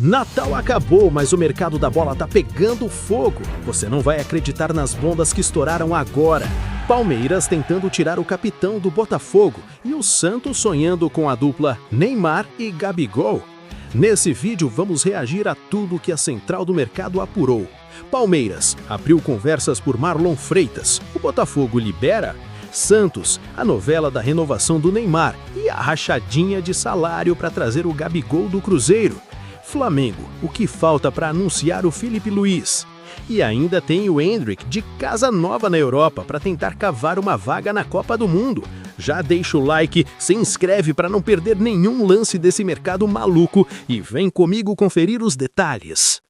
Natal acabou, mas o mercado da bola tá pegando fogo. Você não vai acreditar nas bombas que estouraram agora. Palmeiras tentando tirar o capitão do Botafogo e o Santos sonhando com a dupla Neymar e Gabigol. Nesse vídeo vamos reagir a tudo que a central do mercado apurou. Palmeiras abriu conversas por Marlon Freitas. O Botafogo libera? Santos, a novela da renovação do Neymar e a rachadinha de salário para trazer o Gabigol do Cruzeiro. Flamengo, o que falta para anunciar o Filipe Luís? E ainda tem o Endrick de casa nova na Europa para tentar cavar uma vaga na Copa do Mundo. Já deixa o like, se inscreve para não perder nenhum lance desse mercado maluco e vem comigo conferir os detalhes.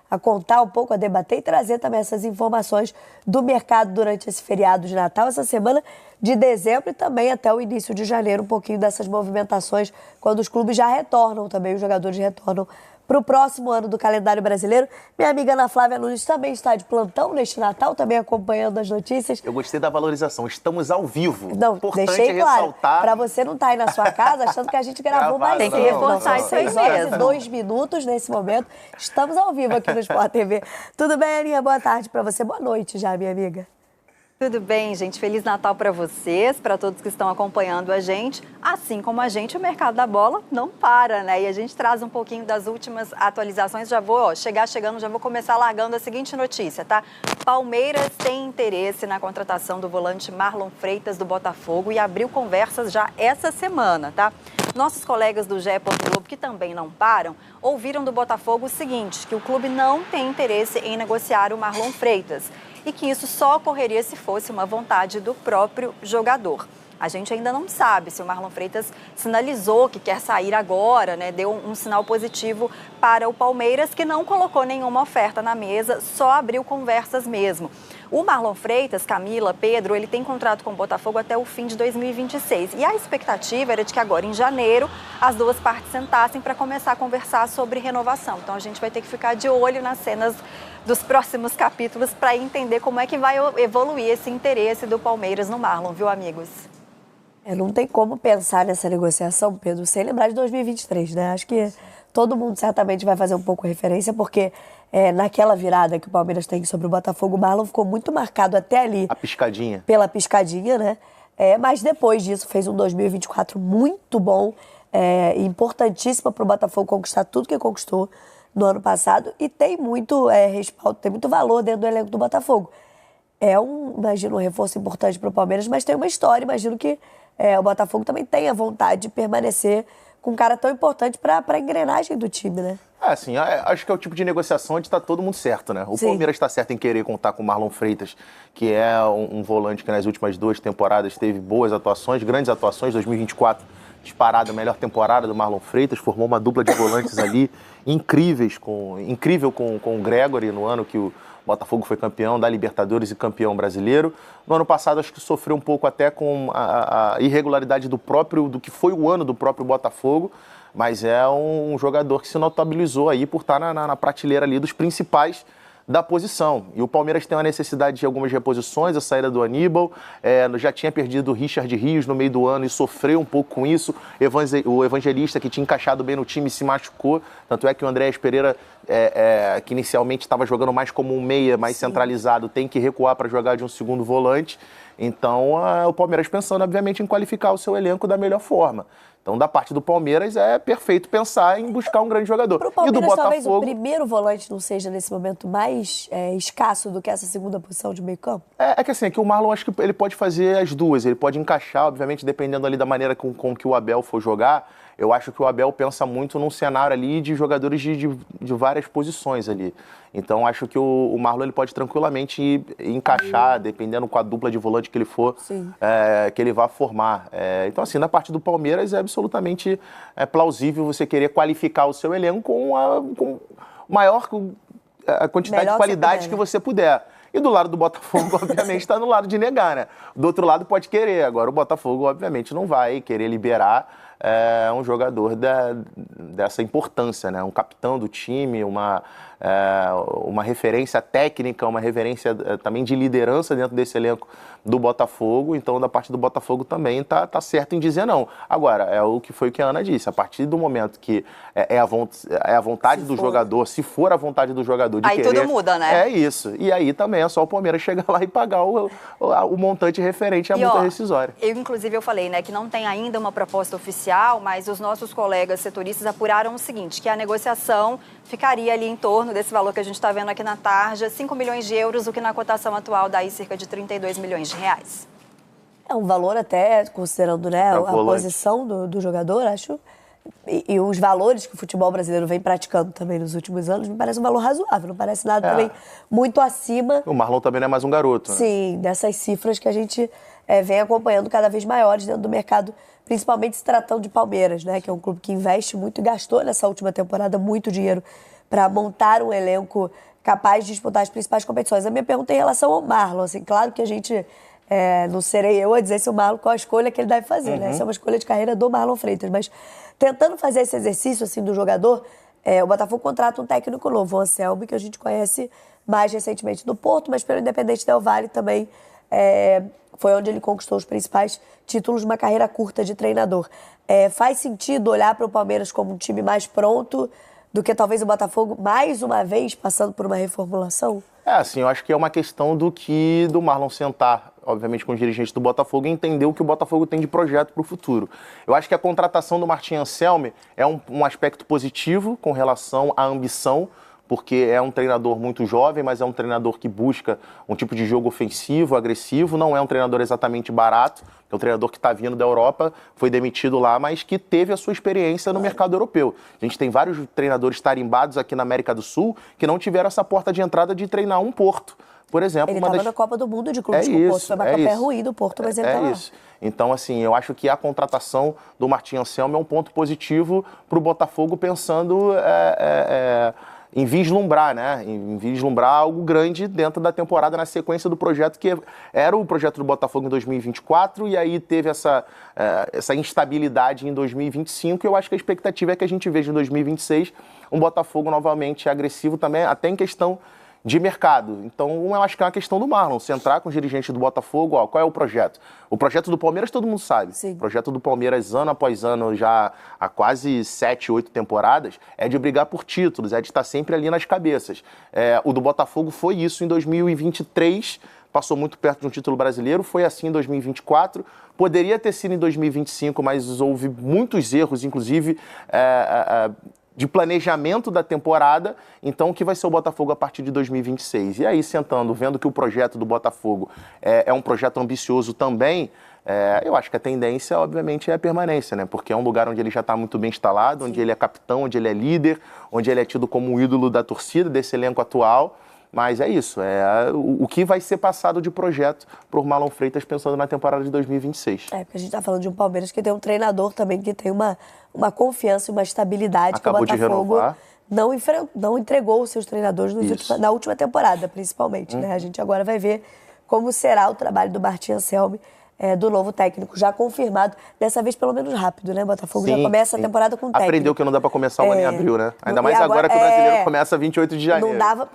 A contar um pouco, a debater e trazer também essas informações do mercado durante esse feriado de Natal, essa semana de dezembro e também até o início de janeiro, um pouquinho dessas movimentações, quando os clubes já retornam também, os jogadores retornam para o próximo ano do calendário brasileiro. Minha amiga Ana Flávia Nunes também está de plantão neste Natal, também acompanhando as notícias. Eu gostei da valorização, estamos ao vivo. Não, importante deixei claro, ressaltar. Para você não estar aí na sua casa achando que a gente gravou mais Tem que cedo. reforçar isso aí 6 horas mesmo. e 2 minutos nesse momento. Estamos ao vivo aqui no Sport TV. Tudo bem, Aninha? Boa tarde para você. Boa noite já, minha amiga. Tudo bem, gente? Feliz Natal para vocês, para todos que estão acompanhando a gente. Assim como a gente, o mercado da bola não para, né? E a gente traz um pouquinho das últimas atualizações. Já vou chegando, já vou começar largando a seguinte notícia, tá? Palmeiras tem interesse na contratação do volante Marlon Freitas do Botafogo e abriu conversas já essa semana, tá? Nossos colegas do GE. Globo, que também não param, ouviram do Botafogo o seguinte, que o clube não tem interesse em negociar o Marlon Freitas e que isso só ocorreria se fosse uma vontade do próprio jogador. A gente ainda não sabe se o Marlon Freitas sinalizou que quer sair agora, né? Deu um sinal positivo para o Palmeiras, que não colocou nenhuma oferta na mesa, só abriu conversas mesmo. O Marlon Freitas, Camila, Pedro, ele tem contrato com o Botafogo até o fim de 2026. E a expectativa era de que agora, em janeiro, as duas partes sentassem para começar a conversar sobre renovação. Então, a gente vai ter que ficar de olho nas cenas dos próximos capítulos para entender como é que vai evoluir esse interesse do Palmeiras no Marlon, viu, amigos? Não tem como pensar nessa negociação, Pedro, sem lembrar de 2023, né? Acho que todo mundo certamente vai fazer um pouco referência, porque naquela virada que o Palmeiras tem sobre o Botafogo, o Marlon ficou muito marcado até ali. A piscadinha. Pela piscadinha, né? Mas depois disso fez um 2024 muito bom, importantíssimo para o Botafogo conquistar tudo que conquistou no ano passado e tem muito respaldo, tem muito valor dentro do elenco do Botafogo. Imagino, um reforço importante para o Palmeiras, mas tem uma história, imagino que o Botafogo também tenha vontade de permanecer com um cara tão importante para a engrenagem do time, né? Assim, acho que é o tipo de negociação onde está todo mundo certo, né? O Sim. Palmeiras está certo em querer contar com o Marlon Freitas, que é um volante que nas últimas 2 temporadas teve boas atuações, grandes atuações. 2024, disparada, a melhor temporada do Marlon Freitas, formou uma dupla de volantes ali incrível com o Gregory no ano que o Botafogo foi campeão da Libertadores e campeão brasileiro. No ano passado, acho que sofreu um pouco até com a irregularidade do que foi o ano do próprio Botafogo, mas é um jogador que se notabilizou aí por estar na prateleira ali dos principais da posição. E o Palmeiras tem uma necessidade de algumas reposições, a saída do Aníbal, já tinha perdido o Richard Rios no meio do ano e sofreu um pouco com isso. O Evangelista, que tinha encaixado bem no time, se machucou, tanto é que o Andréas Pereira, que inicialmente estava jogando mais como um meia, mais centralizado, tem que recuar para jogar de um segundo volante. Então, o Palmeiras pensando, obviamente, em qualificar o seu elenco da melhor forma. Então, da parte do Palmeiras, é perfeito pensar em buscar um grande jogador. Para o Palmeiras, e do Botafogo, talvez o primeiro volante não seja, nesse momento, mais escasso do que essa segunda posição de meio campo? Que o Marlon, acho que ele pode fazer as duas. Ele pode encaixar, obviamente, dependendo ali da maneira com que o Abel for jogar. Eu acho que o Abel pensa muito num cenário ali de jogadores de várias posições ali. Então, acho que o Marlon ele pode tranquilamente encaixar, dependendo com a dupla de volante que ele for, que ele vá formar. Então, assim, na parte do Palmeiras é absolutamente plausível você querer qualificar o seu elenco com maior a quantidade de qualidade que você puder. E do lado do Botafogo, obviamente, está no lado de negar, né? Do outro lado pode querer. Agora, o Botafogo, obviamente, não vai querer liberar um jogador dessa importância, né? Um capitão do time, uma referência técnica, uma referência também de liderança dentro desse elenco do Botafogo, então da parte do Botafogo também tá certo em dizer não. Agora, o que a Ana disse, a partir do momento que é a vontade do jogador, se for a vontade do jogador de aí querer... tudo muda, né? É isso. E aí também é só o Palmeiras chegar lá e pagar o montante referente à multa rescisória. Inclusive, eu falei, né, que não tem ainda uma proposta oficial, mas os nossos colegas setoristas apuraram o seguinte, que a negociação ficaria ali em torno desse valor que a gente está vendo aqui na tarja, 5 milhões de euros, o que na cotação atual dá aí cerca de 32 milhões de reais. É um valor até, considerando, né, a posição do jogador, acho, e os valores que o futebol brasileiro vem praticando também nos últimos anos, me parece um valor razoável, não parece nada também muito acima. O Marlon também não é mais um garoto, né? Sim, dessas cifras que a gente vem acompanhando cada vez maiores dentro do mercado, principalmente se tratando de Palmeiras, né, que é um clube que investe muito e gastou nessa última temporada muito dinheiro para montar um elenco capaz de disputar as principais competições. A minha pergunta é em relação ao Marlon, assim, claro que a gente, não serei eu a dizer se o Marlon, qual a escolha que ele deve fazer, né? Essa é uma escolha de carreira do Marlon Freitas, mas tentando fazer esse exercício, assim, do jogador, o Botafogo contrata um técnico novo, o Anselmi, que a gente conhece mais recentemente do Porto, mas pelo Independente Del Valle também foi onde ele conquistou os principais títulos de uma carreira curta de treinador. Faz sentido olhar para o Palmeiras como um time mais pronto do que talvez o Botafogo, mais uma vez, passando por uma reformulação? Assim, eu acho que é uma questão do Marlon sentar, obviamente, com os dirigentes do Botafogo e entender o que o Botafogo tem de projeto para o futuro. Eu acho que a contratação do Martin Anselmi é um aspecto positivo com relação à ambição, porque é um treinador muito jovem, mas é um treinador que busca um tipo de jogo ofensivo, agressivo, não é um treinador exatamente barato, é um treinador que está vindo da Europa, foi demitido lá, mas que teve a sua experiência no mercado europeu. A gente tem vários treinadores tarimbados aqui na América do Sul que não tiveram essa porta de entrada de treinar um Porto, por exemplo. Ele estava na Copa do Mundo de clubes com o Porto, foi uma campanha ruim do Porto, mas ele está lá. Então, assim, eu acho que a contratação do Martin Anselmi é um ponto positivo para o Botafogo, pensando em vislumbrar, né? Em vislumbrar algo grande dentro da temporada, na sequência do projeto que era o projeto do Botafogo em 2024, e aí teve essa instabilidade em 2025, e eu acho que a expectativa é que a gente veja em 2026 um Botafogo novamente agressivo também, até em questão de mercado. Então, eu acho que é uma questão do Marlon, se entrar com os dirigentes do Botafogo, qual é o projeto? O projeto do Palmeiras todo mundo sabe. Sim. O projeto do Palmeiras, ano após ano, já há quase 7, 8 temporadas, é de brigar por títulos, é de estar sempre ali nas cabeças. O do Botafogo foi isso em 2023, passou muito perto de um título brasileiro, foi assim em 2024, poderia ter sido em 2025, mas houve muitos erros, inclusive de planejamento da temporada. Então o que vai ser o Botafogo a partir de 2026? E aí, sentando, vendo que o projeto do Botafogo é um projeto ambicioso também, eu acho que a tendência, obviamente, é a permanência, né? Porque é um lugar onde ele já está muito bem instalado, onde ele é capitão, onde ele é líder, onde ele é tido como um ídolo da torcida, desse elenco atual. Mas é isso, o que vai ser passado de projeto para o Marlon Freitas pensando na temporada de 2026. Porque a gente está falando de um Palmeiras que tem um treinador também que tem uma confiança e uma estabilidade. Acabou que o Botafogo não entregou os seus treinadores na última temporada, principalmente. Né? A gente agora vai ver como será o trabalho do Martin Anselmi, do novo técnico, já confirmado, dessa vez pelo menos rápido, né? Botafogo já começa a temporada com técnico. Aprendeu que não dá para começar o ano em abril, né? Ainda mais agora que o brasileiro começa 28 de janeiro. Não dava,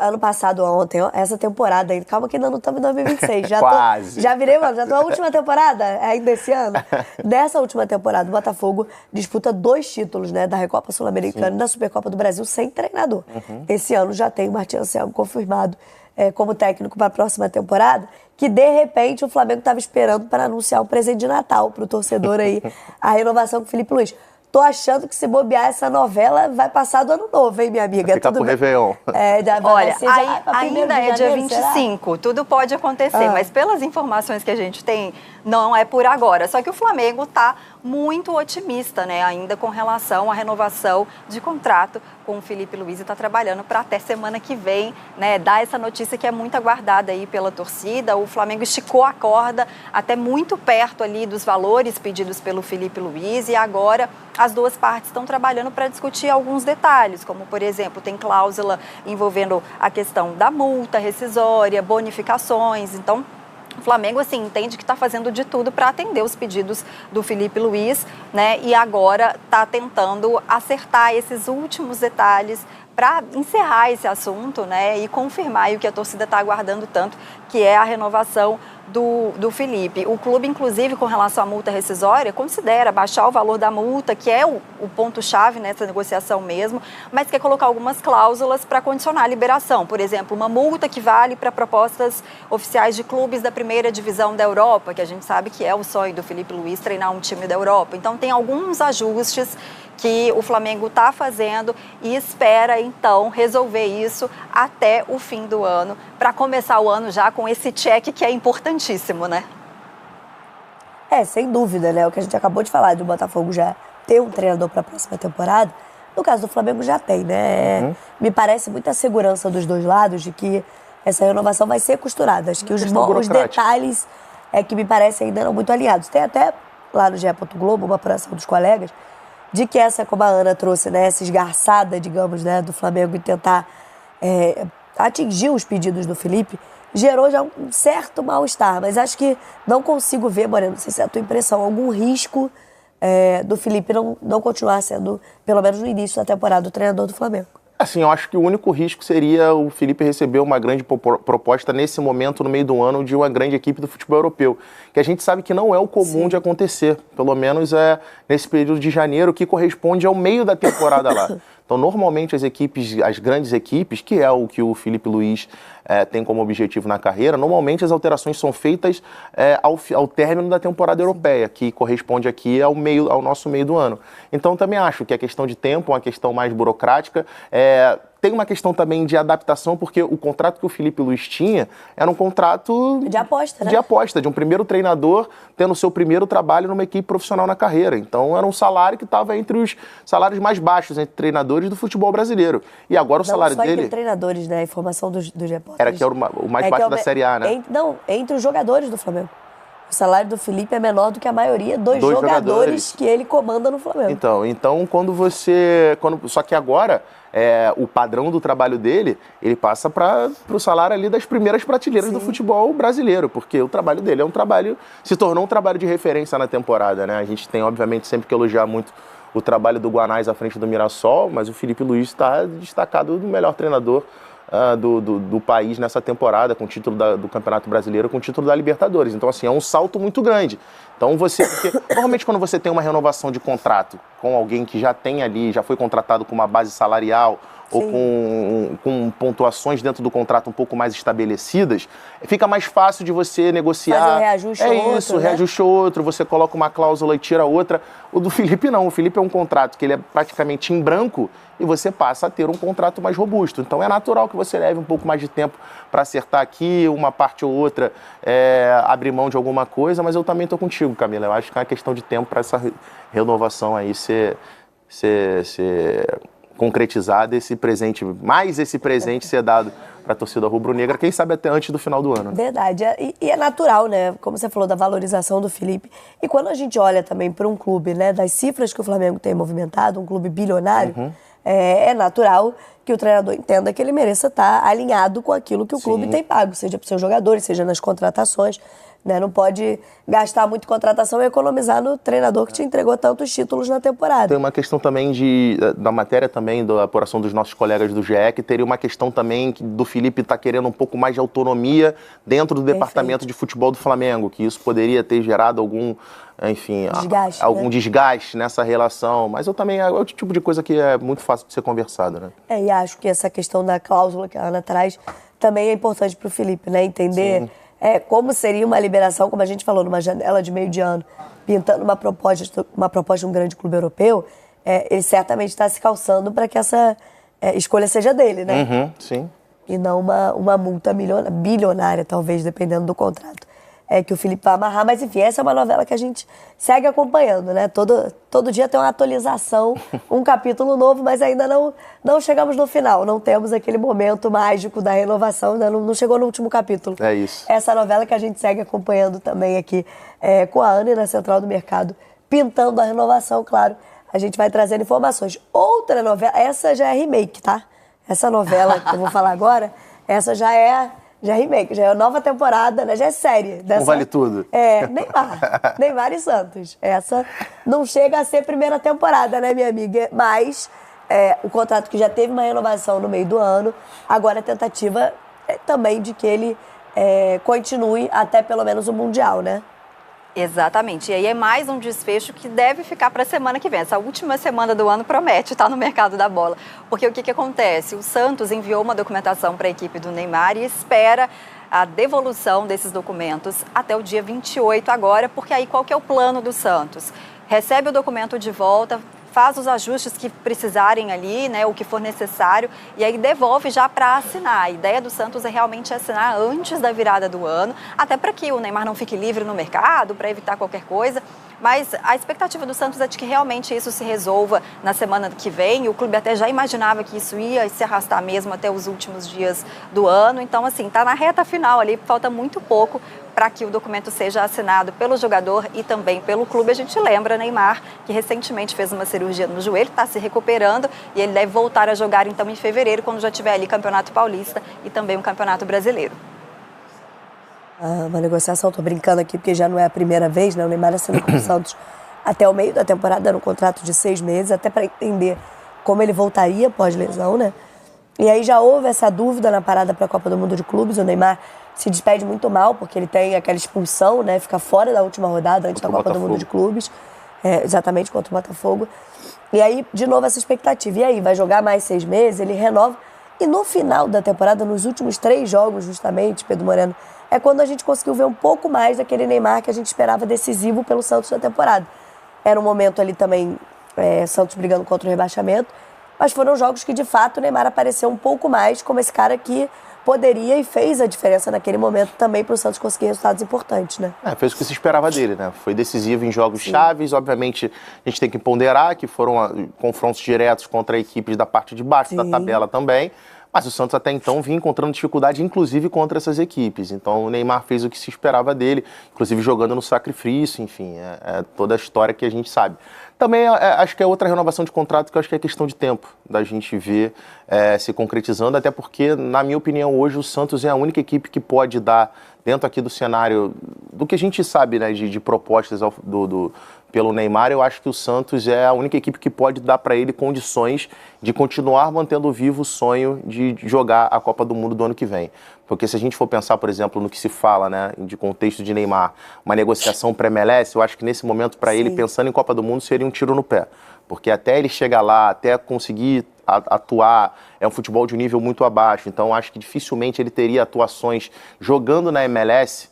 ano passado, essa temporada ainda, calma que ainda não estamos em 2026. Quase. Já virei, já tô na última temporada, ainda esse ano. Nessa última temporada, o Botafogo disputa 2 títulos, né? Da Recopa Sul-Americana e da Supercopa do Brasil sem treinador. Esse ano já tem o Martin Anselmi confirmado como técnico para a próxima temporada, que de repente o Flamengo estava esperando para anunciar um presente de Natal para o torcedor aí, a renovação com o Felipe Luiz. Tô achando que se bobear essa novela vai passar do ano novo, hein, minha amiga? Fica pro Réveillon. Olha, ainda é dia 25, será? Tudo pode acontecer, mas pelas informações que a gente tem, não é por agora. Só que o Flamengo tá muito otimista, né, ainda com relação à renovação de contrato com o Felipe Luiz e está trabalhando para até semana que vem, né, dar essa notícia que é muito aguardada aí pela torcida. O Flamengo esticou a corda até muito perto ali dos valores pedidos pelo Felipe Luiz e agora as duas partes estão trabalhando para discutir alguns detalhes, como, por exemplo, tem cláusula envolvendo a questão da multa rescisória, bonificações. Então, O Flamengo, assim, entende que está fazendo de tudo para atender os pedidos do Felipe Luiz, né? E agora está tentando acertar esses últimos detalhes para encerrar esse assunto, né? E confirmar o que a torcida está aguardando tanto, que é a renovação do Felipe. O clube, inclusive, com relação à multa rescisória, considera baixar o valor da multa, que é o ponto-chave nessa negociação mesmo, mas quer colocar algumas cláusulas para condicionar a liberação. Por exemplo, uma multa que vale para propostas oficiais de clubes da primeira divisão da Europa, que a gente sabe que é o sonho do Felipe Luiz treinar um time da Europa. Então, tem alguns ajustes que o Flamengo está fazendo e espera, então, resolver isso até o fim do ano, para começar o ano já com esse cheque que é importantíssimo, né? Sem dúvida, né? O que a gente acabou de falar, do Botafogo já ter um treinador para a próxima temporada, no caso do Flamengo já tem, né? Me parece muita segurança dos dois lados de que essa renovação vai ser costurada. Acho que os detalhes que me parecem ainda não muito alinhados. Tem até lá no GE. Globo uma apuração dos colegas de que essa, como a Ana trouxe, né, essa esgarçada, digamos, né, do Flamengo em tentar atingir os pedidos do Felipe, gerou já um certo mal-estar. Mas acho que não consigo ver, Moreno, não sei se é a tua impressão, algum risco do Felipe não continuar sendo, pelo menos no início da temporada, o treinador do Flamengo. Assim, eu acho que o único risco seria o Felipe receber uma grande proposta nesse momento, no meio do ano, de uma grande equipe do futebol europeu, que a gente sabe que não é o comum de acontecer, pelo menos nesse período de janeiro, que corresponde ao meio da temporada lá. Então, normalmente, as grandes equipes, que é o que o Felipe Luiz tem como objetivo na carreira, normalmente as alterações são feitas ao término da temporada europeia, que corresponde aqui ao nosso meio do ano. Então, também acho que a questão de tempo é uma questão mais burocrática. Tem uma questão também de adaptação, porque o contrato que o Felipe Luiz tinha era um contrato de aposta, né? De aposta, de um primeiro treinador tendo o seu primeiro trabalho numa equipe profissional na carreira. Então, era um salário que estava entre os salários mais baixos entre treinadores do futebol brasileiro. E agora o salário dele... Não só entre treinadores, né? A informação dos repórteres... Era que era o mais baixo da Série A, né? Entre os jogadores do Flamengo. O salário do Felipe é menor do que a maioria dos jogadores que ele comanda no Flamengo. Então só que agora, o padrão do trabalho dele, ele passa para o salário ali das primeiras prateleiras do futebol brasileiro, porque o trabalho dele se tornou um trabalho de referência na temporada, né? A gente tem, obviamente, sempre que elogiar muito o trabalho do Guanais à frente do Mirassol, mas o Felipe Luiz está destacado do melhor treinador do país nessa temporada, com o título do Campeonato Brasileiro, com o título da Libertadores. Então, assim, é um salto muito grande. Então, porque normalmente quando você tem uma renovação de contrato com alguém que já tem ali, já foi contratado com uma base salarial, ou com pontuações dentro do contrato um pouco mais estabelecidas, fica mais fácil de você negociar. Fazer um reajuste outro, reajuste outro, você coloca uma cláusula e tira outra. O do Felipe não, o Felipe é um contrato que ele é praticamente em branco e você passa a ter um contrato mais robusto. Então é natural que você leve um pouco mais de tempo para acertar aqui, uma parte ou outra, abrir mão de alguma coisa, mas eu também estou contigo, Camila. Eu acho que é uma questão de tempo para essa renovação aí ser concretizada, esse presente ser dado para a torcida rubro-negra, quem sabe até antes do final do ano. Verdade, e é natural, né, como você falou, da valorização do Felipe, e quando a gente olha também para um clube, né, das cifras que o Flamengo tem movimentado, um clube bilionário, é natural que o treinador entenda que ele mereça estar alinhado com aquilo que o clube tem pago, seja para os seus jogadores, seja nas contratações, né? Não pode gastar muito em contratação e economizar no treinador que te entregou tantos títulos na temporada. Tem uma questão também da matéria também, da apuração dos nossos colegas do GE, que teria uma questão também do Felipe estar querendo um pouco mais de autonomia dentro do departamento de futebol do Flamengo, que isso poderia ter gerado algum desgaste nessa relação, mas é o tipo de coisa que é muito fácil de ser conversado, né? E acho que essa questão da cláusula que a Ana traz também é importante para o Felipe, né? Entender como seria uma liberação, como a gente falou, numa janela de meio de ano, pintando uma proposta de um grande clube europeu, ele certamente está se calçando para que essa escolha seja dele, né? Sim. E não uma multa bilionária, talvez, dependendo do contrato. Que o Felipe vai amarrar, mas enfim, essa é uma novela que a gente segue acompanhando, né? Todo dia tem uma atualização, um capítulo novo, mas ainda não chegamos no final, não temos aquele momento mágico da renovação, ainda não chegou no último capítulo. É isso. Essa novela que a gente segue acompanhando também aqui com a Ana e na Central do Mercado, pintando a renovação, claro, a gente vai trazendo informações. Outra novela, essa já é remake, tá? Essa novela que eu vou falar agora, essa já é Já é remake, já é nova temporada, né? Já é série. Não vale tudo. Neymar e Santos. Essa não chega a ser primeira temporada, né, minha amiga? Mas o contrato que já teve uma renovação no meio do ano, agora a tentativa também de que ele continue até pelo menos o Mundial, né? Exatamente. E aí é mais um desfecho que deve ficar para a semana que vem. Essa última semana do ano promete estar no mercado da bola. Porque o que acontece? O Santos enviou uma documentação para a equipe do Neymar e espera a devolução desses documentos até o dia 28 agora, porque aí qual que é o plano do Santos? Recebe o documento de volta, faz os ajustes que precisarem ali, né, o que for necessário, e aí devolve já para assinar. A ideia do Santos é realmente assinar antes da virada do ano, até para que o Neymar não fique livre no mercado, para evitar qualquer coisa. Mas a expectativa do Santos é de que realmente isso se resolva na semana que vem. O clube até já imaginava que isso ia se arrastar mesmo até os últimos dias do ano. Então, assim, está na reta final ali, falta muito pouco para que o documento seja assinado pelo jogador e também pelo clube. A gente lembra, Neymar, que recentemente fez uma cirurgia no joelho, está se recuperando e ele deve voltar a jogar então em fevereiro, quando já tiver ali Campeonato Paulista e também o Campeonato Brasileiro. Uma negociação, tô brincando aqui porque já não é a primeira vez, né? O Neymar assinou com o Santos até o meio da temporada, no contrato de 6 meses, até para entender como ele voltaria pós-lesão, né? E aí já houve essa dúvida na parada para a Copa do Mundo de Clubes. O Neymar se despede muito mal, porque ele tem aquela expulsão, né? Fica fora da última rodada antes da Copa do Mundo de Clubes. Exatamente, contra o Botafogo. E aí, de novo, essa expectativa. E aí, vai jogar mais 6 meses, ele renova. E no final da temporada, nos últimos 3 jogos, justamente, Pedro Moreno, é quando a gente conseguiu ver um pouco mais daquele Neymar que a gente esperava decisivo pelo Santos na temporada. Era um momento ali também, Santos brigando contra o rebaixamento, mas foram jogos que, de fato, o Neymar apareceu um pouco mais como esse cara que poderia e fez a diferença naquele momento também para o Santos conseguir resultados importantes, né? Fez o que se esperava dele, né? Foi decisivo em jogos chaves. Obviamente, a gente tem que ponderar que foram confrontos diretos contra equipes da parte de baixo da tabela também. Mas o Santos até então vinha encontrando dificuldade, inclusive contra essas equipes. Então o Neymar fez o que se esperava dele, inclusive jogando no sacrifício, enfim, toda a história que a gente sabe. Também acho que é outra renovação de contrato que eu acho que é questão de tempo da gente ver se concretizando, até porque, na minha opinião, hoje o Santos é a única equipe que pode dar, dentro aqui do cenário, do que a gente sabe, né, de propostas pelo Neymar, eu acho que o Santos é a única equipe que pode dar para ele condições de continuar mantendo vivo o sonho de jogar a Copa do Mundo do ano que vem. Porque se a gente for pensar, por exemplo, no que se fala, né, de contexto de Neymar, uma negociação pré-MLS, eu acho que nesse momento para ele, pensando em Copa do Mundo, seria um tiro no pé. Porque até ele chegar lá, até conseguir atuar, é um futebol de um nível muito abaixo. Então acho que dificilmente ele teria atuações jogando na MLS.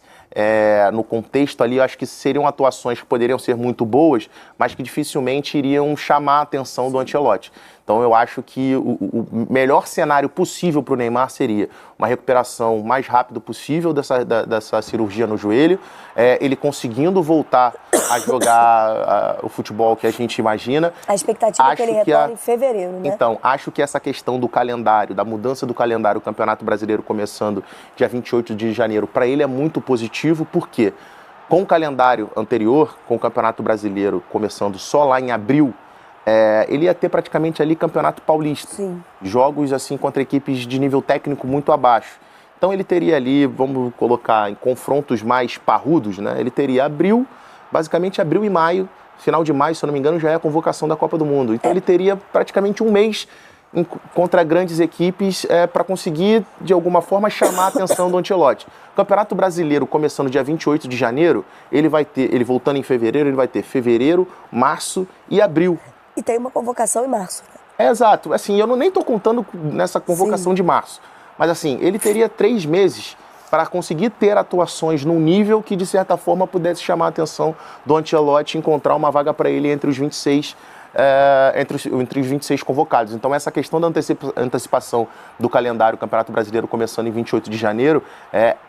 No contexto ali, eu acho que seriam atuações que poderiam ser muito boas, mas que dificilmente iriam chamar a atenção do Ancelotti. Então eu acho que o melhor cenário possível para o Neymar seria uma recuperação mais rápido possível dessa cirurgia no joelho, ele conseguindo voltar a jogar o futebol que a gente imagina. A expectativa é que ele retorne em fevereiro, né? Então, acho que essa questão do calendário, da mudança do calendário, o Campeonato Brasileiro começando dia 28 de janeiro, para ele é muito positivo, porque com o calendário anterior, com o Campeonato Brasileiro começando só lá em abril, ele ia ter praticamente ali Campeonato Paulista. Sim. Jogos assim contra equipes de nível técnico muito abaixo. Então ele teria ali, vamos colocar em confrontos mais parrudos, né? Ele teria abril, basicamente abril e maio, final de maio, se eu não me engano, já é a convocação da Copa do Mundo. Então ele teria praticamente um mês contra grandes equipes para conseguir, de alguma forma, chamar a atenção do Ancelotti. O Campeonato Brasileiro, começando dia 28 de janeiro, ele voltando em fevereiro, ele vai ter fevereiro, março e abril. E tem uma convocação em março, né? Exato. Assim, eu nem estou contando nessa convocação de março. Mas, assim, ele teria 3 meses para conseguir ter atuações num nível que, de certa forma, pudesse chamar a atenção do Ancelotti e encontrar uma vaga para ele entre os 26 entre os 26 convocados. Então, essa questão da antecipação do calendário do Campeonato Brasileiro começando em 28 de janeiro,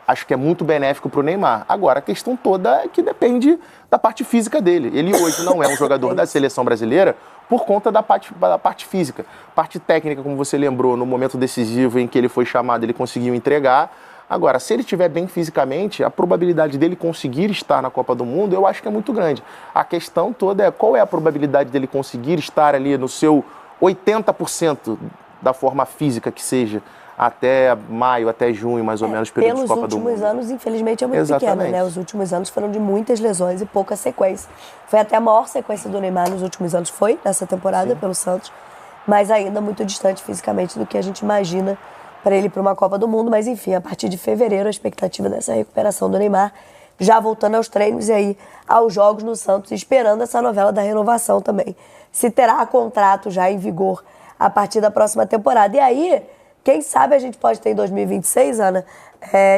acho que é muito benéfico para o Neymar. Agora, a questão toda é que depende da parte física dele. Ele hoje não é um jogador da seleção brasileira por conta da parte física. Parte técnica, como você lembrou, no momento decisivo em que ele foi chamado, ele conseguiu entregar. Agora, se ele estiver bem fisicamente, a probabilidade dele conseguir estar na Copa do Mundo, eu acho que é muito grande. A questão toda é qual é a probabilidade dele conseguir estar ali no seu 80% da forma física que seja, até maio, até junho, mais ou menos, período de Copa do Mundo. Pelos últimos anos, infelizmente, é muito pequena, né? Os últimos anos foram de muitas lesões e pouca sequência. Foi até a maior sequência do Neymar nos últimos anos, foi nessa temporada, pelo Santos, mas ainda muito distante fisicamente do que a gente imagina para ele ir para uma Copa do Mundo. Mas, enfim, a partir de fevereiro, a expectativa dessa recuperação do Neymar, já voltando aos treinos e aí aos jogos no Santos, esperando essa novela da renovação também. Se terá contrato já em vigor a partir da próxima temporada. E aí, quem sabe a gente pode ter em 2026, Ana,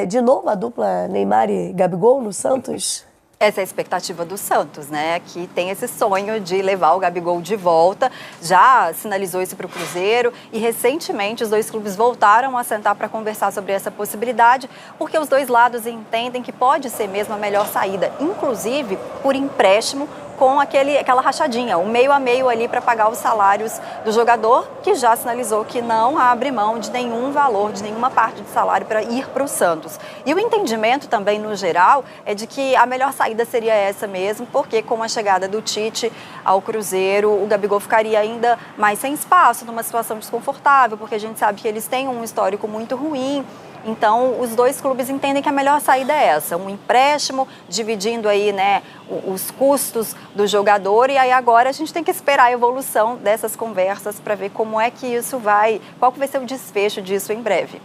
de novo a dupla Neymar e Gabigol no Santos? Essa é a expectativa do Santos, né? Que tem esse sonho de levar o Gabigol de volta. Já sinalizou isso para o Cruzeiro e recentemente os dois clubes voltaram a sentar para conversar sobre essa possibilidade, porque os dois lados entendem que pode ser mesmo a melhor saída, inclusive por empréstimo, com aquela rachadinha, um meio a meio ali para pagar os salários do jogador, que já sinalizou que não abre mão de nenhum valor, de nenhuma parte de salário para ir para o Santos. E o entendimento também, no geral, é de que a melhor saída seria essa mesmo, porque com a chegada do Tite ao Cruzeiro, o Gabigol ficaria ainda mais sem espaço, numa situação desconfortável, porque a gente sabe que eles têm um histórico muito ruim. Então, os dois clubes entendem que a melhor saída é essa, um empréstimo, dividindo aí, né, os custos do jogador, e aí agora a gente tem que esperar a evolução dessas conversas para ver como é que isso qual que vai ser o desfecho disso em breve.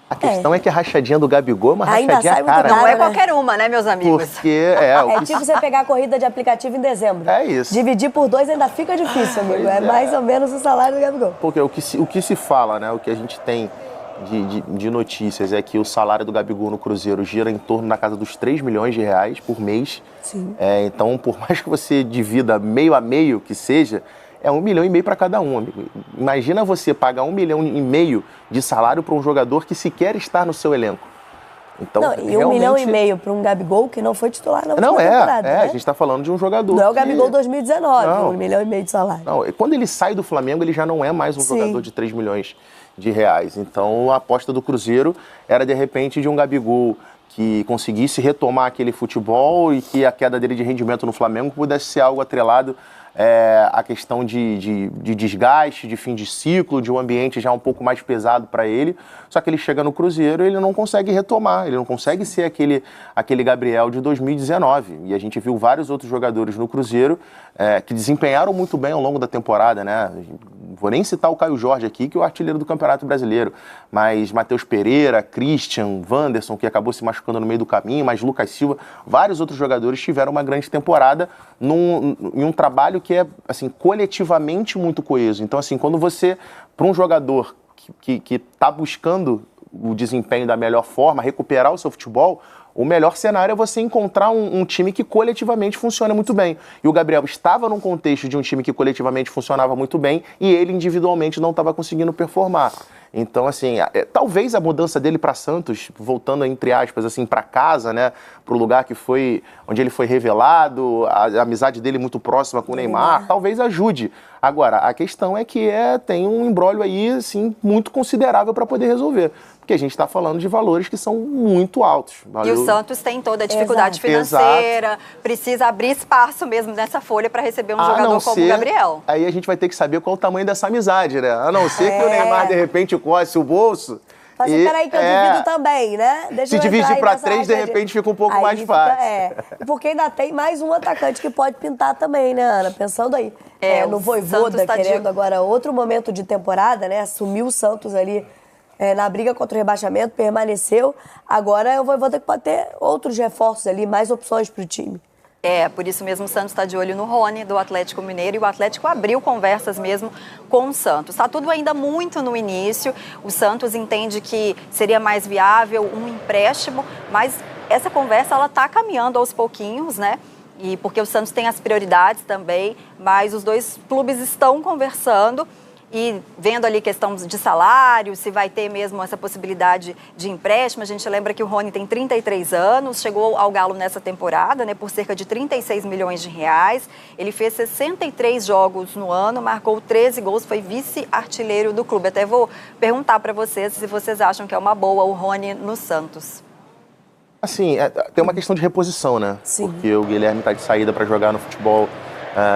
A questão é que a rachadinha do Gabigol é uma rachadinha cara. Não é qualquer uma, né, meus amigos? Porque é tipo você pegar a corrida de aplicativo em dezembro. É isso. Dividir por 2 ainda fica difícil, amigo. É mais ou menos o salário do Gabigol. Porque o que se fala, né, o que a gente tem de notícias é que o salário do Gabigol no Cruzeiro gira em torno da casa dos 3 milhões de reais por mês. Sim. Então, por mais que você divida meio a meio que seja, é 1,5 milhão para cada um, amigo. Imagina você pagar 1,5 milhão de salário para um jogador que sequer está no seu elenco. Então, não, e realmente... 1,5 milhão para um Gabigol que não foi titular na última temporada. Né? A gente está falando de um jogador. Não é o Gabigol 2019, não. 1,5 milhão de salário. Não, quando ele sai do Flamengo, ele já não é mais um jogador de 3 milhões de reais. Então, a aposta do Cruzeiro era, de repente, de um Gabigol que conseguisse retomar aquele futebol e que a queda dele de rendimento no Flamengo pudesse ser algo atrelado à questão de desgaste, de fim de ciclo, de um ambiente já um pouco mais pesado para ele. Só que ele chega no Cruzeiro e ele não consegue retomar, ele não consegue ser aquele Gabriel de 2019. E a gente viu vários outros jogadores no Cruzeiro que desempenharam muito bem ao longo da temporada, né? Vou nem citar o Caio Jorge aqui, que é o artilheiro do Campeonato Brasileiro, mas Matheus Pereira, Christian, Wanderson, que acabou se machucando no meio do caminho, mas Lucas Silva, vários outros jogadores tiveram uma grande temporada em um trabalho que é, assim, coletivamente muito coeso. Então, assim, quando você, para um jogador que está buscando o desempenho da melhor forma, recuperar o seu futebol, o melhor cenário é você encontrar um time que coletivamente funciona muito bem. E o Gabriel estava num contexto de um time que coletivamente funcionava muito bem e ele individualmente não estava conseguindo performar. Então, assim, talvez a mudança dele para Santos, voltando entre aspas, assim, para casa, né, para o lugar onde ele foi revelado, a amizade dele muito próxima com o Neymar, talvez ajude. Agora, a questão é que tem um imbróglio aí, assim, muito considerável para poder resolver. Porque a gente está falando de valores que são muito altos. E o Santos tem toda a dificuldade financeira, precisa abrir espaço mesmo nessa folha para receber um jogador como o Gabriel. Aí a gente vai ter que saber qual o tamanho dessa amizade, né? A não ser que o Neymar, de repente, coce o bolso. Mas peraí que eu divido também, né? Se dividir para 3, de repente fica um pouco mais fácil. Porque ainda tem mais um atacante que pode pintar também, né, Ana? Pensando aí. No Vojvoda, querendo agora outro momento de temporada, né? Assumiu o Santos ali na briga contra o rebaixamento, permaneceu. Agora o Vojvoda pode ter outros reforços ali, mais opções para o time. Por isso mesmo o Santos está de olho no Rony, do Atlético Mineiro, e o Atlético abriu conversas mesmo com o Santos. Está tudo ainda muito no início, o Santos entende que seria mais viável um empréstimo, mas essa conversa ela está caminhando aos pouquinhos, né? E porque o Santos tem as prioridades também, mas os dois clubes estão conversando e vendo ali questão de salário, se vai ter mesmo essa possibilidade de empréstimo. A gente lembra que o Rony tem 33 anos, chegou ao Galo nessa temporada, né, por cerca de 36 milhões de reais. Ele fez 63 jogos no ano, marcou 13 gols, foi vice-artilheiro do clube. Até vou perguntar para vocês se vocês acham que é uma boa o Rony no Santos. Assim, tem uma questão de reposição, né? Sim. Porque o Guilherme está de saída para jogar no futebol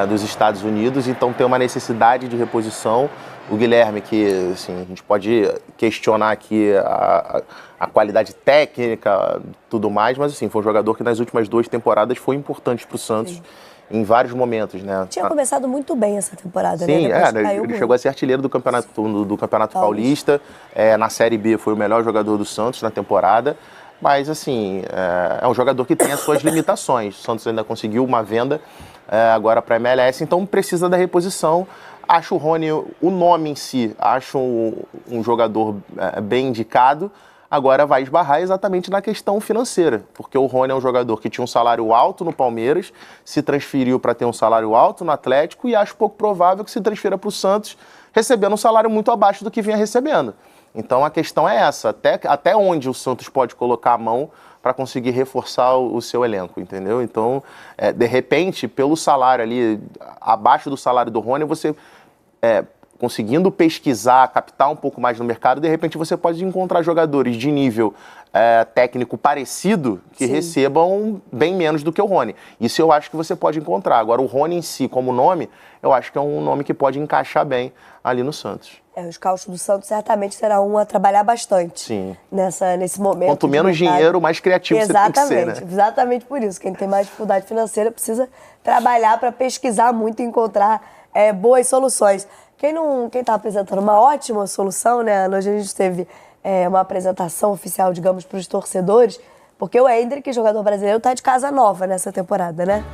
dos Estados Unidos, então tem uma necessidade de reposição. o Guilherme, que assim, a gente pode questionar aqui a qualidade técnica, tudo mais, mas assim, foi um jogador que nas últimas 2 temporadas foi importante para o Santos. Sim. Em vários momentos, né? Tinha começado muito bem essa temporada, sim, né? Ele chegou a ser artilheiro do Campeonato Paulista. Na Série B foi o melhor jogador do Santos na temporada. Mas, assim, é um jogador que tem as suas limitações. O Santos ainda conseguiu uma venda agora para a MLS, então precisa da reposição. Acho o Rony, o nome em si, acho um jogador bem indicado. Agora vai esbarrar exatamente na questão financeira, porque o Rony é um jogador que tinha um salário alto no Palmeiras, se transferiu para ter um salário alto no Atlético e acho pouco provável que se transfira para o Santos recebendo um salário muito abaixo do que vinha recebendo. Então a questão é essa, até onde o Santos pode colocar a mão para conseguir reforçar o seu elenco, entendeu? Então, de repente, pelo salário ali, abaixo do salário do Rony, você... conseguindo pesquisar, captar um pouco mais no mercado, de repente você pode encontrar jogadores de nível técnico parecido que Sim. recebam bem menos do que o Rony. Isso eu acho que você pode encontrar. Agora, o Rony em si, como nome, eu acho que é um nome que pode encaixar bem ali no Santos. Os cálculos do Santos certamente será um a trabalhar bastante. Sim. Nesse momento. Quanto menos dinheiro, mais criativo você tem que ser, né? Exatamente por isso. Quem tem mais dificuldade financeira precisa trabalhar para pesquisar muito e encontrar boas soluções. Quem está apresentando uma ótima solução, né? Hoje a gente teve uma apresentação oficial, digamos, para os torcedores, porque o Endrick, jogador brasileiro, está de casa nova nessa temporada, né?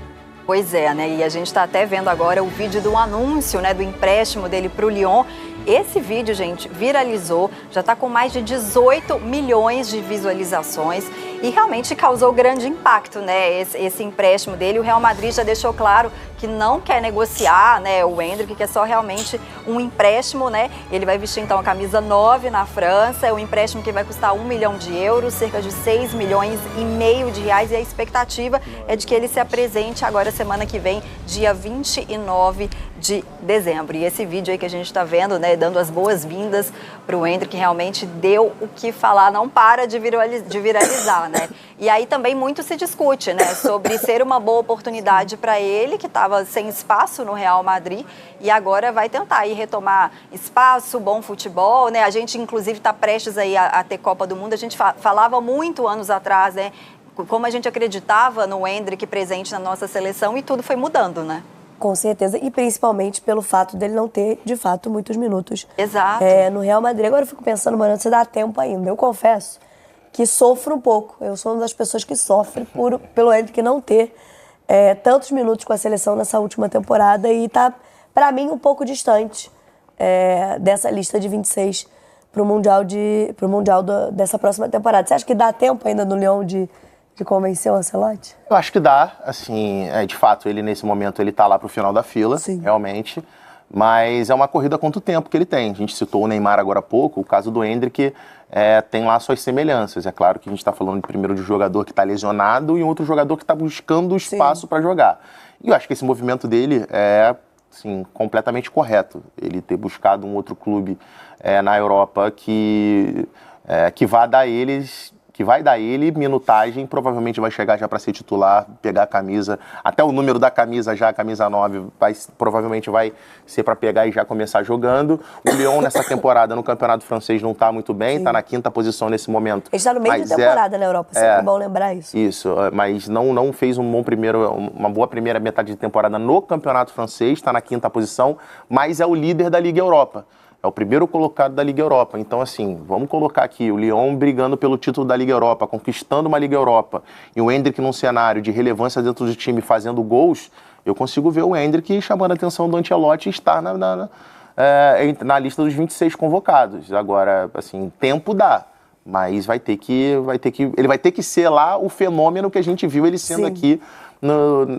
Pois é, né? E a gente está até vendo agora o vídeo do anúncio, né, do empréstimo dele para o Lyon. Esse vídeo, gente, viralizou, já está com mais de 18 milhões de visualizações e realmente causou grande impacto, né, esse empréstimo dele. O Real Madrid já deixou claro que não quer negociar, né, o Endrick, que é só realmente um empréstimo, né? Ele vai vestir, então, a camisa 9 na França, é um empréstimo que vai custar 1 milhão de euros, cerca de 6 milhões e meio de reais, e a expectativa é de que ele se apresente agora semana que vem, dia 29 de dezembro. E esse vídeo aí que a gente está vendo, né, dando as boas-vindas para o Endrick, que realmente deu o que falar, não para de viralizar, né? E aí também muito se discute, né, sobre ser uma boa oportunidade para ele, que estava sem espaço no Real Madrid, e agora vai tentar aí retomar espaço, bom futebol, né? A gente, inclusive, está prestes aí a ter Copa do Mundo. A gente falava muito anos atrás, né, como a gente acreditava no Endrick presente na nossa seleção, e tudo foi mudando, né? Com certeza, e principalmente pelo fato dele não ter, de fato, muitos minutos. Exato. No Real Madrid. Agora eu fico pensando, mano, se dá tempo ainda. Eu confesso que sofro um pouco. Eu sou uma das pessoas que sofre pelo Endrick não ter tantos minutos com a seleção nessa última temporada e tá, pra mim, um pouco distante dessa lista de 26 pro Mundial dessa próxima temporada. Você acha que dá tempo ainda no Lyon de convencer o Ancelotti? Eu acho que dá, assim, de fato, ele nesse momento ele tá lá pro final da fila, Sim. Realmente, mas é uma corrida contra o tempo que ele tem. A gente citou o Neymar agora há pouco, o caso do Endrick tem lá suas semelhanças. É claro que a gente está falando primeiro de um jogador que está lesionado e um outro jogador que está buscando espaço para jogar. E eu acho que esse movimento dele é, assim, completamente correto. Ele ter buscado um outro clube na Europa que vai dar ele minutagem, provavelmente vai chegar já para ser titular, pegar a camisa, até o número da camisa já, a camisa 9, provavelmente vai ser para pegar e já começar jogando. O Lyon nessa temporada no Campeonato Francês não está muito bem, está na 5ª posição nesse momento. Ele está no meio de temporada na Europa, sempre é bom lembrar isso. Isso, mas não fez uma boa primeira metade de temporada no Campeonato Francês, está na 5ª posição, mas é o líder da Liga Europa. É o primeiro colocado da Liga Europa. Então, assim, vamos colocar aqui o Lyon brigando pelo título da Liga Europa, conquistando uma Liga Europa, e o Endrick num cenário de relevância dentro do time fazendo gols, eu consigo ver o Endrick chamando a atenção do Ancelotti e estar na lista dos 26 convocados. Agora, assim, tempo dá, mas ele vai ter que ser lá o fenômeno que a gente viu ele sendo aqui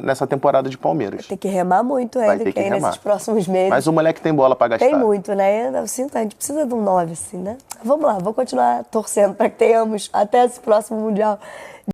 nessa temporada de Palmeiras. Vai ter que remar muito, Endrick, aí nesses próximos meses. Mas o moleque tem bola pra gastar. Tem muito, né? Eu sinto, a gente precisa de um 9, assim, né? Vamos lá, vou continuar torcendo para que tenhamos até esse próximo Mundial